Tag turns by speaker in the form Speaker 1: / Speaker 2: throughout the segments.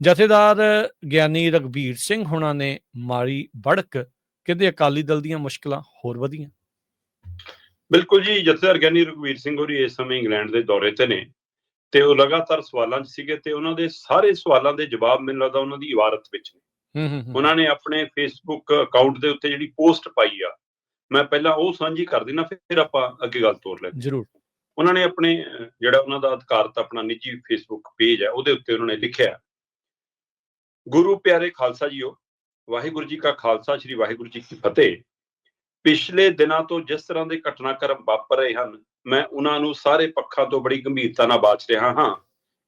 Speaker 1: ਜਥੇਦਾਰ ਗਿਆਨੀ ਰਘਬੀਰ ਸਿੰਘ ਹੁਣਾਂ ਨੇ ਮਾਰੀ ਬੜਕ, ਕਹਿੰਦੇ ਅਕਾਲੀ ਦਲ ਦੀਆਂ ਮੁਸ਼ਕਲਾਂ ਹੋਰ ਵਧੀਆਂ।
Speaker 2: ਬਿਲਕੁਲ ਜੀ, ਜਥੇਦਾਰ ਗਿਆਨੀ ਰਘਬੀਰ ਸਿੰਘ ਹੋਰੀ ਇਸ ਸਮੇਂ ਇੰਗਲੈਂਡ ਦੇ ਦੌਰੇ ਤੇ ਨੇ ਤੇ ਉਹ ਲਗਾਤਾਰ ਸਵਾਲਾਂ 'ਚ ਸੀਗੇ ਤੇ ਉਹਨਾਂ ਦੇ ਸਾਰੇ ਸਵਾਲਾਂ ਦੇ ਜਵਾਬ ਮੈਨੂੰ ਲੱਗਦਾ ਉਹਨਾਂ ਦੀ ਇਬਾਰਤ ਵਿੱਚ ਨੇ। ਉਹਨਾਂ ਨੇ ਆਪਣੇ ਫੇਸਬੁੱਕ ਅਕਾਊਂਟ ਦੇ ਉੱਤੇ ਜਿਹੜੀ ਪੋਸਟ ਪਾਈ ਆ, ਮੈਂ ਪਹਿਲਾਂ ਉਹ ਸਾਂਝੀ ਕਰ ਦੇਣਾ, ਫਿਰ ਆਪਾਂ ਅੱਗੇ ਗੱਲ ਤੋਰ ਲੈਂਦੇ।
Speaker 1: ਜ਼ਰੂਰ।
Speaker 2: ਉਹਨਾਂ ਨੇ ਆਪਣੇ ਜਿਹੜਾ ਉਹਨਾਂ ਦਾ ਅਧਿਕਾਰਤ ਆਪਣਾ ਨਿੱਜੀ ਫੇਸਬੁੱਕ ਪੇਜ ਹੈ, ਉਹਦੇ ਉੱਤੇ ਉਹਨਾਂ ਨੇ ਲਿਖਿਆ, ਗੁਰੂ ਪਿਆਰੇ ਖਾਲਸਾ ਜੀਓ, ਵਾਹਿਗੁਰੂ ਜੀ ਕਾ ਖਾਲਸਾ, ਸ੍ਰੀ ਵਾਹਿਗੁਰੂ ਜੀ ਕੀ ਫਤਿਹ। ਪਿਛਲੇ ਦਿਨਾਂ ਤੋਂ ਜਿਸ ਤਰ੍ਹਾਂ ਦੇ ਘਟਨਾਕ੍ਰਮ ਵਾਪਰ ਰਹੇ ਹਨ, ਮੈਂ ਉਹਨਾਂ ਨੂੰ ਸਾਰੇ ਪੱਖਾਂ ਤੋਂ ਬੜੀ ਗੰਭੀਰਤਾ ਨਾਲ ਬਾਚ ਰਿਹਾ ਹਾਂ।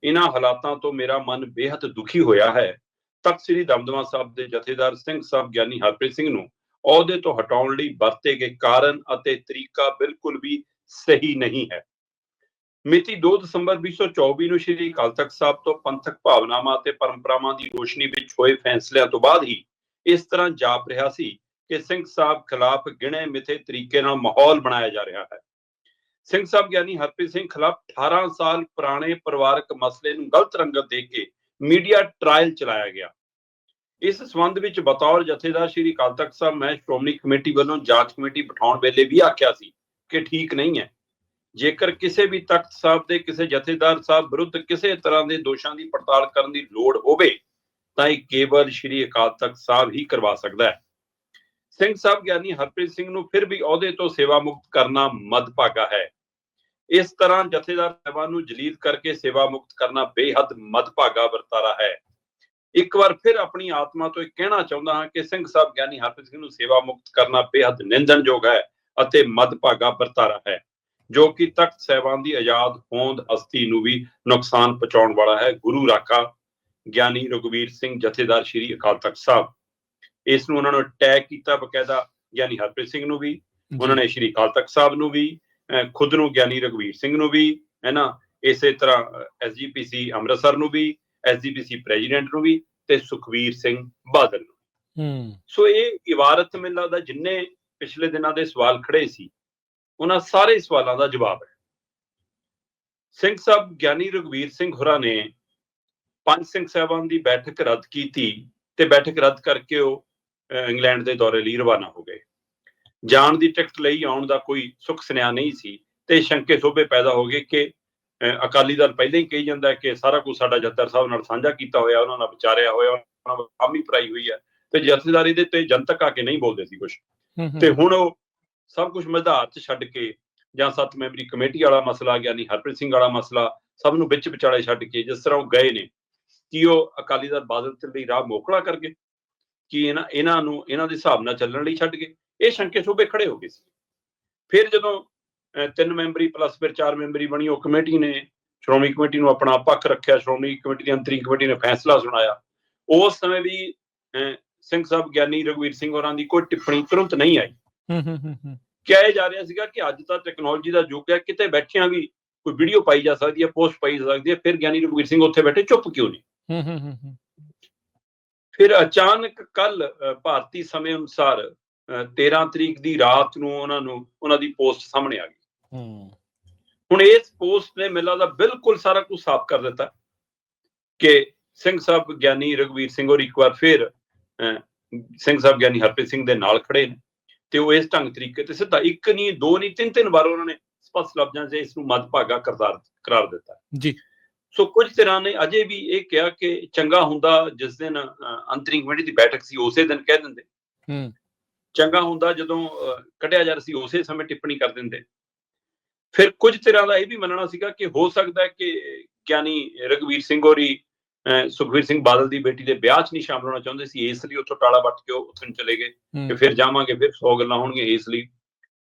Speaker 2: ਇਹਨਾਂ ਹਾਲਾਤਾਂ ਤੋਂ ਮੇਰਾ ਮਨ ਬੇਹੱਦ ਦੁਖੀ ਹੋਇਆ ਹੈ। ਤਖ਼ਤ ਸ੍ਰੀ ਦਮਦਮਾ ਸਾਹਿਬ ਦੇ ਜਥੇਦਾਰ ਸਿੰਘ ਸਾਹਿਬ ਗਿਆਨੀ ਹਰਪ੍ਰੀਤ ਸਿੰਘ ਨੂੰ ਅਹੁਦੇ ਤੋਂ ਹਟਾਉਣ ਲਈ ਵਰਤੇ ਗਏ ਕਾਰਨ ਅਤੇ ਤਰੀਕਾ ਬਿਲਕੁਲ ਵੀ ਸਹੀ ਨਹੀਂ ਹੈ। ਮਿਤੀ 2 ਦਸੰਬਰ 2024 ਨੂੰ ਸ੍ਰੀ ਅਕਾਲ ਤਖ਼ਤ ਸਾਹਿਬ ਤੋਂ ਪੰਥਕ ਭਾਵਨਾਵਾਂ ਅਤੇ ਪਰੰਪਰਾਵਾਂ ਦੀ ਰੋਸ਼ਨੀ ਵਿੱਚ ਹੋਏ ਫੈਸਲਿਆਂ ਤੋਂ ਬਾਅਦ ਹੀ ਇਸ ਤਰ੍ਹਾਂ ਜਾਪ ਰਿਹਾ ਸੀ ਕਿ ਸਿੰਘ ਸਾਹਿਬ ਖਿਲਾਫ ਗਿਣੇ ਮਿਥੇ ਤਰੀਕੇ ਨਾਲ ਮਾਹੌਲ ਬਣਾਇਆ ਜਾ ਰਿਹਾ ਹੈ। ਸਿੰਘ ਸਾਹਿਬ ਗਿਆਨੀ ਹਰਪ੍ਰੀਤ ਸਿੰਘ ਖਿਲਾਫ 18 ਸਾਲ ਪੁਰਾਣੇ ਪਰਿਵਾਰਕ ਮਸਲੇ ਨੂੰ ਗਲਤ ਰੰਗਤ ਦੇ ਕੇ ਮੀਡੀਆ ਟ੍ਰਾਇਲ ਚਲਾਇਆ ਗਿਆ। ਇਸ ਸੰਬੰਧ ਵਿੱਚ ਬਤੌਰ ਜਥੇਦਾਰ ਸ੍ਰੀ ਅਕਾਲ ਤਖ਼ਤ ਸਾਹਿਬ ਮੈਂ ਸ਼੍ਰੋਮਣੀ ਕਮੇਟੀ ਵੱਲੋਂ ਜਾਂਚ ਕਮੇਟੀ ਬਿਠਾਉਣ ਵੇਲੇ ਵੀ ਆਖਿਆ ਸੀ ਕਿ ਠੀਕ ਨਹੀਂ ਹੈ। ਜੇਕਰ ਕਿਸੇ ਵੀ ਤਖ਼ਤ ਸਾਹਿਬ ਦੇ ਕਿਸੇ ਜਥੇਦਾਰ ਸਾਹਿਬ ਵਿਰੁੱਧ ਕਿਸੇ ਤਰ੍ਹਾਂ ਦੇ ਦੋਸ਼ਾਂ ਦੀ ਪੜਤਾਲ ਕਰਨ ਦੀ ਲੋੜ ਹੋਵੇ ਤਾਂ ਇਹ ਕੇਵਲ ਸ੍ਰੀ ਅਕਾਲ ਤਖ਼ਤ ਸਾਹਿਬ ਹੀ ਕਰਵਾ ਸਕਦਾ ਹੈ। ਸਿੰਘ ਸਾਹਿਬ ਗਿਆਨੀ ਹਰਪ੍ਰੀਤ ਸਿੰਘ ਨੂੰ ਫਿਰ ਵੀ ਅਹੁਦੇ ਤੋਂ ਸੇਵਾ ਮੁਕਤ ਕਰਨਾ ਮਦਭਾਗਾ ਹੈ। ਇਸ ਤਰ੍ਹਾਂ ਜਥੇਦਾਰ ਸਾਹਿਬਾਨ ਨੂੰ ਜਲੀਲ ਕਰਕੇ ਸੇਵਾ ਮੁਕਤ ਕਰਨਾ ਬੇਹੱਦ ਮਦਭਾਗਾ ਵਰਤਾਰਾ ਹੈ। ਇੱਕ ਵਾਰ ਫਿਰ ਆਪਣੀ ਆਤਮਾ ਤੋਂ ਇਹ ਕਹਿਣਾ ਚਾਹੁੰਦਾ ਹਾਂ ਕਿ ਸਿੰਘ ਸਾਹਿਬ ਗਿਆਨੀ ਹਰਪ੍ਰੀਤ ਸਿੰਘ ਨੂੰ ਸੇਵਾ ਮੁਕਤ ਕਰਨਾ ਬੇਹੱਦ ਨਿੰਦਣਯੋਗ ਹੈ ਅਤੇ ਮਦਭਾਗਾ ਵਰਤਾਰਾ ਹੈ, ਜੋ ਕਿ ਤਖ਼ਤ ਸਾਹਿਬਾਨ ਦੀ ਆਜ਼ਾਦ ਹੋਂਦ ਹਸਤੀ ਨੂੰ ਵੀ ਨੁਕਸਾਨ ਪਹੁੰਚਾਉਣ ਵਾਲਾ ਹੈ। ਗੁਰੂ ਰਾਖਾ ਗਿਆਨੀ ਰਘਬੀਰ ਸਿੰਘ ਜਥੇਦਾਰ ਸ੍ਰੀ ਅਕਾਲ ਤਖ਼ਤ ਸਾਹਿਬ, ਇਸ ਨੂੰ ਉਹਨਾਂ ਨੇ ਟੈਗ ਕੀਤਾ ਬਕਾਇਦਾ, ਗਿਆਨੀ ਹਰਪ੍ਰੀਤ ਸਿੰਘ ਨੂੰ ਵੀ, ਉਹਨਾਂ ਨੇ ਸ੍ਰੀ ਅਕਾਲ ਤਖ਼ਤ ਸਾਹਿਬ ਨੂੰ ਵੀ, ਖੁਦ ਨੂੰ ਗਿਆਨੀ ਰਘਬੀਰ ਸਿੰਘ ਨੂੰ ਵੀ, ਹੈ ਨਾ, ਇਸੇ ਤਰ੍ਹਾਂ SGPC ਅੰਮ੍ਰਿਤਸਰ ਨੂੰ ਵੀ, SGPC ਪ੍ਰੈਜ਼ੀਡੈਂਟ ਨੂੰ ਵੀ ਤੇ ਸੁਖਬੀਰ ਸਿੰਘ ਬਾਦਲ ਨੂੰ। ਸੋ ਇਹ ਇਬਾਰਤ ਮੈਨੂੰ ਲੱਗਦਾ ਜਿੰਨੇ ਪਿਛਲੇ ਦਿਨਾਂ ਦੇ ਸਵਾਲ ਖੜੇ ਸੀ ਉਹਨਾਂ ਸਾਰੇ ਸਵਾਲਾਂ ਦਾ ਜਵਾਬ ਹੈ। ਸਿੰਘ ਸਾਹਿਬ ਗਿਆਨੀ ਰਘਬੀਰ ਸਿੰਘ ਹੋਰਾਂ ਨੇ ਪੰਜ ਸਿੰਘ ਸਾਹਿਬਾਨ ਦੀ ਬੈਠਕ ਰੱਦ ਕੀਤੀ ਤੇ ਬੈਠਕ ਰੱਦ ਕਰਕੇ ਉਹ ਇੰਗਲੈਂਡ ਦੇ ਦੌਰੇ ਲਈ ਰਵਾਨਾ ਹੋ ਗਏ। ਜਾਣ ਦੀ ਟਿਕਟ ਲਈ ਆਉਣ ਦਾ ਕੋਈ ਸੁੱਖ ਸੁਨੇਹਾ ਨਹੀਂ ਸੀ ਤੇ ਸ਼ੰਕੇ ਸੋਭੇ ਪੈਦਾ ਹੋ ਗਏ ਕਿ ਅਕਾਲੀ ਦਲ ਪਹਿਲਾਂ ਹੀ ਕਹੀ ਜਾਂਦਾ ਕਿ ਸਾਰਾ ਕੁਝ ਸਾਡਾ ਜਥੇਦਾਰ ਸਾਹਿਬ ਨਾਲ ਸਾਂਝਾ ਕੀਤਾ ਹੋਇਆ, ਉਹਨਾਂ ਨਾਲ ਵਿਚਾਰਿਆ ਹੋਇਆ, ਉਹਨਾਂ ਨਾਲ ਆਮੀ ਭਰਾਈ ਹੋਈ ਹੈ ਤੇ ਜਥੇਦਾਰੀ ਦੇ ਤੇ ਜਨਤਕ ਆ ਕੇ ਨਹੀਂ ਬੋਲਦੇ ਸੀ ਕੁਛ। ਤੇ ਹੁਣ ਉਹ ਸਭ ਕੁਝ ਮਧਾਰ 'ਚ ਛੱਡ ਕੇ ਜਾਂ 7 ਮੈਂਬਰੀ ਕਮੇਟੀ ਵਾਲਾ ਮਸਲਾ, ਗਿਆਨੀ ਹਰਪ੍ਰੀਤ ਸਿੰਘ ਵਾਲਾ ਮਸਲਾ, ਸਭ ਨੂੰ ਵਿੱਚ ਵਿਚਾਲੇ ਛੱਡ ਕੇ ਜਿਸ ਤਰ੍ਹਾਂ ਉਹ ਗਏ ਨੇ, ਕੀ ਉਹ ਅਕਾਲੀ ਦਲ ਬਾਦਲ ਤੇ ਲਈ ਰਾਹ ਮੋਕਲਾ ਕਰ ਗਏ ਕਿ ਇਹਨਾਂ ਨੂੰ ਇਹਨਾਂ ਦੇ ਹਿਸਾਬ ਨਾਲ ਚੱਲਣ ਲਈ ਛੱਡ ਗਏ? ਇਹ ਸ਼ੰਕੇ ਸੋਭੇ ਖੜੇ ਹੋ ਗਏ ਸੀ। ਫਿਰ ਜਦੋਂ 3 ਮੈਂਬਰੀ ਪਲੱਸ ਫਿਰ 4 ਮੈਂਬਰੀ ਬਣੀ, ਉਹ ਕਮੇਟੀ ਨੇ ਸ਼੍ਰੋਮਣੀ ਕਮੇਟੀ ਨੂੰ ਆਪਣਾ ਪੱਖ ਰੱਖਿਆ, ਸ਼੍ਰੋਮਣੀ ਕਮੇਟੀ ਦੀ ਅੰਤਰਿਮ ਕਮੇਟੀ ਨੇ ਫੈਸਲਾ ਸੁਣਾਇਆ। ਉਸ ਸਮੇਂ ਵੀ ਸਿੰਘ ਸਾਹਿਬ ਗਿਆਨੀ ਰਘਬੀਰ ਸਿੰਘ ਹੋਰਾਂ ਦੀ ਕੋਈ ਟਿੱਪਣੀ ਤੁਰੰਤ ਨਹੀਂ ਆਈ। ਕਿਹਾ ਜਾ ਰਿਹਾ ਸੀਗਾ ਕਿ ਅੱਜ ਤਾਂ ਟੈਕਨੋਲੋਜੀ ਦਾ ਯੁੱਗ ਹੈ, ਕਿਤੇ ਬੈਠਿਆਂ ਵੀ ਕੋਈ ਵੀਡੀਓ ਪਾਈ ਜਾ ਸਕਦੀ ਹੈ, ਪੋਸਟ ਪਾਈ ਜਾ ਸਕਦੀ ਹੈ, ਫਿਰ ਗਿਆਨੀ ਰਘਬੀਰ ਸਿੰਘ ਉੱਥੇ ਬੈਠੇ ਚੁੱਪ ਕਿਉਂ ਨਹੀਂ? ਫਿਰ ਅਚਾਨਕ ਕੱਲ ਭਾਰਤੀ ਸਮੇਂ ਅਨੁਸਾਰ 13 ਤਰੀਕ ਦੀ ਰਾਤ ਨੂੰ ਉਹਨਾਂ ਦੀ ਪੋਸਟ ਸਾਹਮਣੇ ਆ ਗਈ। ਹੁਣ ਇਸ ਪੋਸਟ ਨੇ ਮੈਨੂੰ ਲੱਗਦਾ ਬਿਲਕੁਲ ਸਾਰਾ ਕੁਝ ਸਾਫ਼ ਕਰ ਦਿੱਤਾ ਕਿ ਸਿੰਘ ਸਾਹਿਬ ਗਿਆਨੀ ਰਘਬੀਰ ਸਿੰਘ ਹੋਰ ਇੱਕ ਵਾਰ ਫਿਰ ਸਿੰਘ ਸਾਹਿਬ ਗਿਆਨੀ ਹਰਪ੍ਰੀਤ ਸਿੰਘ ਦੇ ਨਾਲ ਖੜੇ ਨੇ ਤੇ ਉਹ ਇਸ ਢੰਗ ਤਰੀਕੇ ਤੇ ਸਿੱਧਾ ਇੱਕ ਨਹੀਂ, ਦੋ ਨਹੀਂ, 3 ਵਾਰ ਉਹਨਾਂ ਨੇ ਸਪਸ਼ਟ ਲਫ਼ਜ਼ਾਂ 'ਚ ਇਸ ਨੂੰ ਮਦਭਾਗਾ ਕਰਾਰ ਦਿੱਤਾ ਜੀ। ਸੋ ਕੁਝ ਧਿਰਾਂ ਨੇ ਅਜੇ ਵੀ ਇਹ ਕਿਹਾ ਕਿ ਚੰਗਾ ਹੁੰਦਾ ਜਿਸ ਦਿਨ ਅੰਤਰਿਮ ਕਮੇਟੀ ਦੀ ਬੈਠਕ ਸੀ ਉਸੇ ਦਿਨ ਕਹਿ ਦਿੰਦੇ, ਚੰਗਾ ਹੁੰਦਾ ਜਦੋਂ ਕੱਢਿਆ ਜਾ ਰਿਹਾ ਸੀ ਉਸੇ ਸਮੇਂ ਟਿੱਪਣੀ ਕਰ ਦਿੰਦੇ। ਫਿਰ ਕੁਝ ਧਿਰਾਂ ਦਾ ਇਹ ਵੀ ਮੰਨਣਾ ਸੀਗਾ ਕਿ ਹੋ ਸਕਦਾ ਕਿ ਗਿਆਨੀ ਰਘਬੀਰ ਸਿੰਘ ਹੋਰੀ ਸੁਖਬੀਰ ਸਿੰਘ ਬਾਦਲ ਦੀ ਬੇਟੀ ਦੇ ਵਿਆਹ 'ਚ ਨਹੀਂ ਸ਼ਾਮਲ ਹੋਣਾ ਚਾਹੁੰਦੇ ਸੀ, ਇਸ ਲਈ ਉੱਥੋਂ ਟਾਲਾ ਵੱਟ ਕੇ ਉੱਥੇ ਨੂੰ ਚਲੇ ਗਏ ਕਿ ਫਿਰ ਜਾਵਾਂਗੇ, ਫਿਰ 100 ਗੱਲਾਂ ਹੋਣਗੀਆਂ ਇਸ ਲਈ।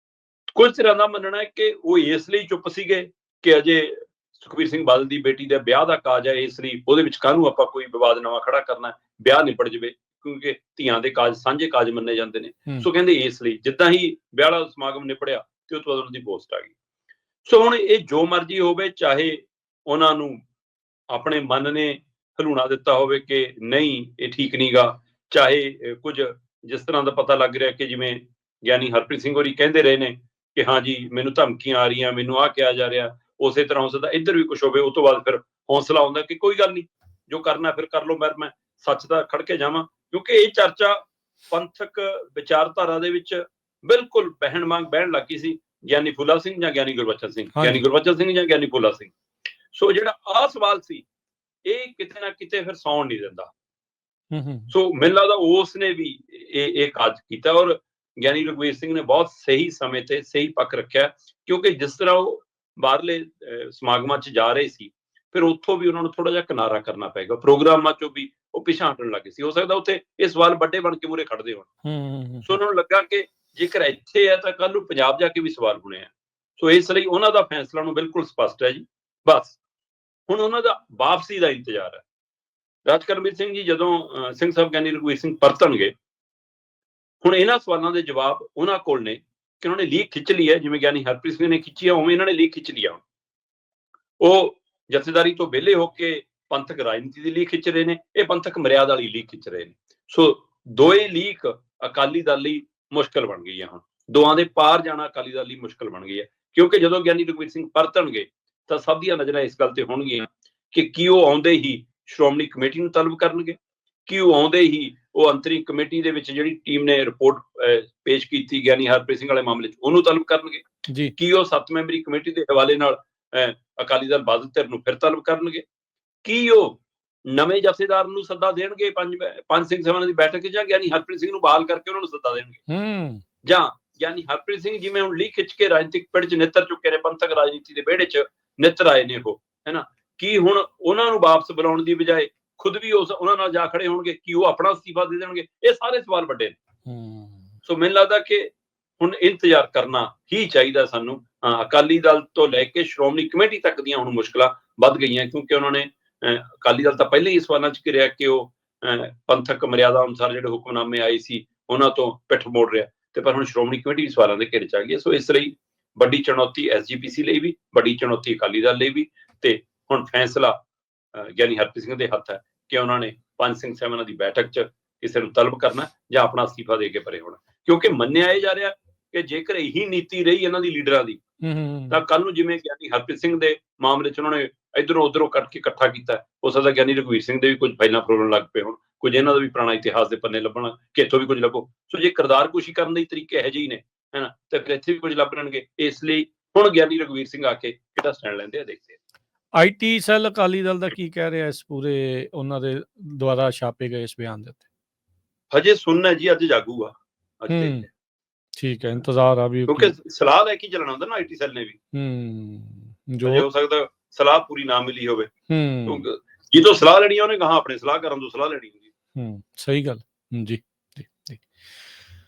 Speaker 2: ਕੁਝ ਧਿਰਾਂ ਦਾ ਮੰਨਣਾ ਹੈ ਕਿ ਉਹ ਇਸ ਲਈ ਚੁੱਪ ਸੀਗੇ ਕਿ ਅਜੇ ਸੁਖਬੀਰ ਸਿੰਘ ਬਾਦਲ ਦੀ ਬੇਟੀ ਦਾ ਵਿਆਹ ਦਾ ਕਾਜ ਹੈ, ਇਸ ਲਈ ਉਹਦੇ ਵਿੱਚ ਕਾਹਨੂੰ ਆਪਾਂ ਕੋਈ ਵਿਵਾਦ ਨਵਾਂ ਖੜਾ ਕਰਨਾ, ਵਿਆਹ ਨਿਬੜ ਜਾਵੇ, ਕਿਉਂਕਿ ਧੀਆਂ ਦੇ ਕਾਜ ਸਾਂਝੇ ਕਾਜ ਮੰਨੇ ਜਾਂਦੇ ਨੇ। ਸੋ ਕਹਿੰਦੇ ਇਸ ਲਈ ਜਿੱਦਾਂ ਹੀ ਵਿਆਹ ਵਾਲਾ ਸਮਾਗਮ ਨਿਬੜਿਆ ਤੇ ਉਸ ਤੋਂ ਬਾਅਦ ਉਹਨਾਂ ਦੀ ਪੋਸਟ ਆ ਗਈ। ਸੋ ਹੁਣ ਇਹ ਜੋ ਮਰਜ਼ੀ ਹੋਵੇ, ਚਾਹੇ ਉਹਨਾਂ ਨੂੰ ਆਪਣੇ ਮਨ ਨੇ ਹਲੂਣਾ ਦਿੱਤਾ ਹੋਵੇ ਕਿ ਨਹੀਂ ਇਹ ਠੀਕ ਨਹੀਂ ਗਾ, ਚਾਹੇ ਕੁਝ ਜਿਸ ਤਰ੍ਹਾਂ ਦਾ ਪਤਾ ਲੱਗ ਰਿਹਾ ਕਿ ਜਿਵੇਂ ਗਿਆਨੀ ਹਰਪ੍ਰੀਤ ਸਿੰਘ ਹੋਰੀ ਕਹਿੰਦੇ ਰਹੇ ਨੇ ਕਿ ਹਾਂ ਜੀ ਮੈਨੂੰ ਧਮਕੀਆਂ ਆ ਰਹੀਆਂ, ਮੈਨੂੰ ਆਹ ਕਿਹਾ ਜਾ ਰਿਹਾ, ਉਸੇ ਤਰ੍ਹਾਂ ਹੋ ਸਕਦਾ ਇੱਧਰ ਵੀ ਕੁਝ ਹੋਵੇ। ਉਸ ਤੋਂ ਬਾਅਦ ਫਿਰ ਹੌਸਲਾ ਹੁੰਦਾ ਕਿ ਕੋਈ ਗੱਲ ਨਹੀਂ, ਜੋ ਕਰਨਾ ਫਿਰ ਕਰ ਲਓ, ਮੈਂ ਸੱਚ ਦਾ ਖੜ ਕੇ ਜਾਵਾਂ। ਕਿਉਂਕਿ ਇਹ ਚਰਚਾ ਪੰਥਕ ਵਿਚਾਰਧਾਰਾ ਦੇ ਵਿੱਚ ਬਿਲਕੁਲ ਬਹਿਣ ਵਾਂਗ ਬਹਿਣ ਲੱਗੀ ਸੀ, ਗਿਆਨੀ ਫੂਲਾ ਸਿੰਘ ਜਾਂ ਗਿਆਨੀ ਗੁਰਬਚਨ ਸਿੰਘ, ਗਿਆਨੀ ਗੁਰਬਚਨ ਸਿੰਘ ਜਾਂ ਗਿਆਨੀ ਫੂਲਾ ਸਿੰਘ। ਸੋ ਜਿਹੜਾ ਆਹ ਸਵਾਲ ਸੀ ਇਹ ਕਿਤੇ ਨਾ ਕਿਤੇ ਫਿਰ ਸੌਣ ਨਹੀਂ ਦਿੰਦਾ। ਸੋ ਮੈਨੂੰ ਲੱਗਦਾ ਉਸ ਨੇ ਵੀ ਇਹ ਕਾਜ ਕੀਤਾ, ਔਰ ਗਿਆਨੀ ਰਘਵੀਰ ਸਿੰਘ ਨੇ ਬਹੁਤ ਸਹੀ ਸਮੇਂ ਤੇ ਸਹੀ ਪੱਖ ਰੱਖਿਆ। ਕਿਉਂਕਿ ਜਿਸ ਤਰ੍ਹਾਂ ਉਹ ਬਾਹਰਲੇ ਸਮਾਗਮਾਂ 'ਚ ਜਾ ਰਹੇ ਸੀ, ਫਿਰ ਉੱਥੋਂ ਵੀ ਉਹਨਾਂ ਨੂੰ ਥੋੜਾ ਜਿਹਾ ਕਿਨਾਰਾ ਕਰਨਾ ਪਏਗਾ, ਪ੍ਰੋਗਰਾਮਾਂ 'ਚੋਂ ਵੀ ਉਹ ਪਿਛਾਂਹ ਹਟਣ ਲੱਗੇ ਸੀ। ਹੋ ਸਕਦਾ ਉੱਥੇ ਇਹ ਸਵਾਲ ਵੱਡੇ ਬਣ ਕੇ ਮੂਹਰੇ ਖੜਦੇ ਹੋਣ। ਸੋ ਉਹਨਾਂ ਨੂੰ ਲੱਗਾ ਕਿ ਜੇਕਰ ਇੱਥੇ ਹੈ ਤਾਂ ਕੱਲ ਨੂੰ ਪੰਜਾਬ ਜਾ ਕੇ ਵੀ ਸਵਾਲ ਹੋਣੇ ਆ। ਸੋ ਇਸ ਲਈ ਉਹਨਾਂ ਦਾ ਫੈਸਲਾ ਨੂੰ ਬਿਲਕੁਲ ਸਪਸ਼ਟ ਹੈ ਜੀ। ਬਸ ਹੁਣ ਉਹਨਾਂ ਦਾ ਵਾਪਸੀ ਦਾ ਇੰਤਜ਼ਾਰ ਹੈ। ਰਾਜ ਕਰਮਵੀਰ ਸਿੰਘ ਜੀ ਜਦੋਂ ਸਿੰਘ ਸਾਹਿਬ ਗਿਆਨੀ ਰਘਵੀਰ ਸਿੰਘ ਪਰਤਣਗੇ, ਹੁਣ ਇਹਨਾਂ ਸਵਾਲਾਂ ਦੇ ਜਵਾਬ ਉਹਨਾਂ ਕੋਲ ਨੇ ਕਿ ਉਹਨਾਂ ਨੇ ਲੀਕ ਖਿੱਚ ਲਈ ਹੈ। ਜਿਵੇਂ ਗਿਆਨੀ ਹਰਪ੍ਰੀਤ ਸਿੰਘ ਨੇ ਖਿੱਚੀ ਹੈ, ਉਵੇਂ ਇਹਨਾਂ ਨੇ ਲੀਕ ਖਿੱਚ ਲਿਆ। ਉਹ ਜਥੇਦਾਰੀ ਤੋਂ ਵਿਹਲੇ ਹੋ ਕੇ ਪੰਥਕ ਰਾਜਨੀਤੀ ਦੀ ਲੀਕ ਖਿੱਚ ਰਹੇ ਨੇ, ਇਹ ਪੰਥਕ ਮਰਿਆਦਾ ਵਾਲੀ ਲੀਕ ਖਿੱਚ ਰਹੇ ਨੇ। ਸੋ ਦੋਏ ਲੀਕ ਅਕਾਲੀ ਦਲ ਲਈ ਮੁਸ਼ਕਲ ਬਣ ਗਈ ਹੈ। ਹੁਣ ਦੋਆਂ ਦੇ ਪਾਰ ਜਾਣਾ ਅਕਾਲੀ ਦਲ ਲਈ ਮੁਸ਼ਕਲ ਬਣ ਗਈ ਹੈ, ਕਿਉਂਕਿ ਜਦੋਂ ਗਿਆਨੀ ਰਘਵੀਰ ਸਿੰਘ ਪਰਤਣਗੇ ਤਾਂ ਸਭ ਦੀਆਂ ਨਜ਼ਰਾਂ ਇਸ ਗੱਲ ਤੇ ਹੋਣਗੀਆਂ ਕਿ ਕੀ ਉਹ ਆਉਂਦੇ ਹੀ ਸ਼੍ਰੋਮਣੀ ਕਮੇਟੀ ਨੂੰ ਤਲਬ ਕਰਨਗੇ, ਕਿ ਉਹ ਆਉਂਦੇ ਹੀ ਉਹ ਅੰਤਰਿਮ ਕਮੇਟੀ ਦੇ ਵਿੱਚ ਜਿਹੜੀ ਟੀਮ ਨੇ ਰਿਪੋਰਟ ਪੇਸ਼ ਕੀਤੀ ਗਿਆਨੀ ਹਰਪ੍ਰੀਤ ਸਿੰਘ ਵਾਲੇ ਮਾਮਲੇ 'ਚ ਉਹਨੂੰ ਤਲਬ ਕਰਨਗੇ, ਕੀ ਉਹ 7 ਮੈਂਬਰੀ ਕਮੇਟੀ ਦੇ ਹਵਾਲੇ ਨਾਲ ਅਕਾਲੀ ਦਲ ਬਾਦਲ ਧਿਰ ਨੂੰ ਫਿਰ ਤਲਬ ਕਰਨਗੇ, ਕੀ ਉਹ ਨਵੇਂ ਜਥੇਦਾਰ ਨੂੰ ਸੱਦਾ ਦੇਣਗੇ ਪੰਜ ਸਿੰਘ ਸਭਾ ਦੀ ਬੈਠਕ 'ਚ, ਜਾਂ ਗਿਆਨੀ ਹਰਪ੍ਰੀਤ ਸਿੰਘ ਨੂੰ ਬਹਾਲ ਕਰਕੇ ਉਹਨਾਂ ਨੂੰ ਸੱਦਾ ਦੇਣਗੇ, ਜਾਂ ਗਿਆਨੀ ਹਰਪ੍ਰੀਤ ਸਿੰਘ ਜਿਵੇਂ ਹੁਣ ਲੀਕ ਖਿੱਚ ਕੇ ਰਾਜਨੀਤਿਕ ਪਿੜ 'ਚ ਨਿੱਤਰ ਚੁੱਕੇ ਨੇ, ਪੰਥਕ ਰਾਜਨੀਤੀ ਦੇ ਵਿਹੜੇ 'ਚ ਨਿੱਤਰ ਆਏ ਨੇ ਉਹ, ਹੈਨਾ, ਕੀ ਹੁਣ ਉਹਨਾਂ ਨੂੰ ਵਾਪਸ ਬੁਲਾਉਣ ਦੀ ਬਜਾਏ ਖੁਦ ਵੀ ਉਹਨਾਂ ਨਾਲ ਜਾ ਖੜੇ ਹੋਣਗੇ, ਕਿ ਉਹ ਆਪਣਾ ਅਸਤੀਫਾ ਦੇ ਦੇਣਗੇ? ਇਹ ਸਾਰੇ ਸਵਾਲ ਵੱਡੇ ਨੇ। ਸੋ ਮੈਨੂੰ ਲੱਗਦਾ ਕਿ ਹੁਣ ਇੰਤਜ਼ਾਰ ਕਰਨਾ ਹੀ ਚਾਹੀਦਾ ਸਾਨੂੰ। ਅਕਾਲੀ ਦਲ ਤੋਂ ਲੈ ਕੇ ਸ਼੍ਰੋਮਣੀ ਕਮੇਟੀ ਤੱਕ ਦੀਆਂ ਹੁਣ ਮੁਸ਼ਕਲਾਂ ਵੱਧ ਗਈਆਂ, ਕਿਉਂਕਿ ਉਹਨਾਂ ਨੇ ਅਕਾਲੀ ਦਲ ਤਾਂ ਪਹਿਲਾਂ ਹੀ ਇਸ ਸਵਾਲਾਂ 'ਚ ਘਿਰਿਆ ਕਿ ਉਹ ਪੰਥਕ ਮਰਿਆਦਾ ਅਨੁਸਾਰ ਜਿਹੜੇ ਹੁਕਮਨਾਮੇ ਆਏ ਸੀ ਉਹਨਾਂ ਤੋਂ ਪਿੱਠ ਮੋੜ ਰਿਹਾ, ਤੇ ਪਰ ਹੁਣ ਸ਼੍ਰੋਮਣੀ ਕਮੇਟੀ ਵੀ ਸਵਾਲਾਂ ਦੇ ਘੇਰੇ 'ਚ ਆ ਗਈ ਹੈ। ਸੋ ਇਸ ਲਈ ਵੱਡੀ ਚੁਣੌਤੀ SGPC ਲਈ ਵੀ, ਵੱਡੀ ਚੁਣੌਤੀ ਅਕਾਲੀ ਦਲ ਲਈ ਵੀ, ਤੇ ਹੁਣ ਫੈਸਲਾ ਗਿਆਨੀ ਹਰਪ੍ਰੀਤ ਸਿੰਘ ਦੇ ਹੱਥ ਹੈ ਕਿ ਉਹਨਾਂ ਨੇ ਪੰਜ ਸਿੰਘ ਸਾਹਿਬਾਨਾਂ ਦੀ ਬੈਠਕ 'ਚ ਕਿਸੇ ਨੂੰ ਤਲਬ ਕਰਨਾ ਜਾਂ ਆਪਣਾ ਅਸਤੀਫਾ ਦੇ ਕੇ ਪਰੇ ਹੋਣਾ। ਕਿਉਂਕਿ ਮੰਨਿਆ ਇਹ ਜਾ ਰਿਹਾ ਕਿ ਜੇਕਰ ਇਹੀ ਨੀਤੀ ਰਹੀ ਇਹਨਾਂ ਦੀ ਲੀਡਰਾਂ ਦੀ, ਤਾਂ ਕੱਲ ਨੂੰ ਜਿਵੇਂ ਗਿਆਨੀ ਹਰਪ੍ਰੀਤ ਸਿੰਘ ਦੇ ਮਾਮਲੇ 'ਚ ਉਹਨਾਂ ਨੇ ਇੱਧਰੋਂ ਉੱਧਰੋਂ ਕੱਢ ਕੇ ਇਕੱਠਾ ਕੀਤਾ, ਹੋ ਸਕਦਾ ਗਿਆਨੀ ਰਘਵੀਰ ਸਿੰਘ ਦੇ ਵੀ ਕੁਝ ਫਾਈਲਾਂ ਫਰੋਲਣ ਲੱਗ ਪਏ ਹੋਣ, ਕੁਝ ਇਹਨਾਂ ਦਾ ਵੀ ਪੁਰਾਣਾ ਇਤਿਹਾਸ ਦੇ ਪੰਨੇ ਲੱਭਣਾ ਕਿ ਇੱਥੋਂ ਵੀ ਕੁਝ ਲੱਭੋ। ਸੋ ਜੇ ਕਿਰਦਾਰਕੁਸ਼ੀ ਕਰਨ ਦੇ ਤਰੀਕੇ ਇਹੋ ਜਿਹੇ ਨੇ, ਹੈਨਾ, ਤੇ ਫਿਰ ਇੱਥੇ ਵੀ ਕੁਝ ਲੱਭ ਲੈਣਗੇ। ਇਸ ਲਈ ਹੁਣ ਗਿਆਨੀ ਰਘਵੀਰ ਸਿੰਘ ਆ ਕੇ ਕਿਹੜਾ ਸਟੈਂਡ ਲੈਂਦੇ ਆ, ਦੇਖਦੇ ਆ।
Speaker 1: IT ਸੈੱਲ ਅਕਾਲੀ ਦਲ ਦਾ ਕੀ ਕਹਿ ਰਿਹਾ ਇਸ ਪੂਰੇ ਉਹਨਾਂ ਦੇ ਦੁਆਰਾ ਛਾਪੇ ਗਏ ਇਸ ਬਿਆਨ ਦੇ ਉੱਤੇ?
Speaker 2: ਹਜੇ ਸੁਣਨਾ ਜੀ, ਅੱਜ ਜਾਗੂਗਾ, ਅੱਜ ਦੇਖਦੇ।
Speaker 1: ਠੀਕ ਹੈ, ਇੰਤਜ਼ਾਰ ਆ ਵੀ,
Speaker 2: ਕਿਉਂਕਿ ਸਲਾਹ ਲੈ ਕੇ ਚੱਲਣਾ ਹੁੰਦਾ ਨਾ IT ਸੈੱਲ ਨੇ ਵੀ। ਜੋ ਹੋ ਸਕਦਾ ਸਲਾਹ ਪੂਰੀ ਨਾ ਮਿਲੀ ਹੋਵੇ, ਜਦੋਂ ਸਲਾਹ ਲੈਣੀ ਉਹਨੇ ਕਹਾ ਆਪਣੇ ਸਲਾਹ ਕਰਨ ਤੋਂ ਸਲਾਹ ਲੈਣੀ ਹੁੰਦੀ।
Speaker 1: ਸਹੀ ਗੱਲ ਜੀ।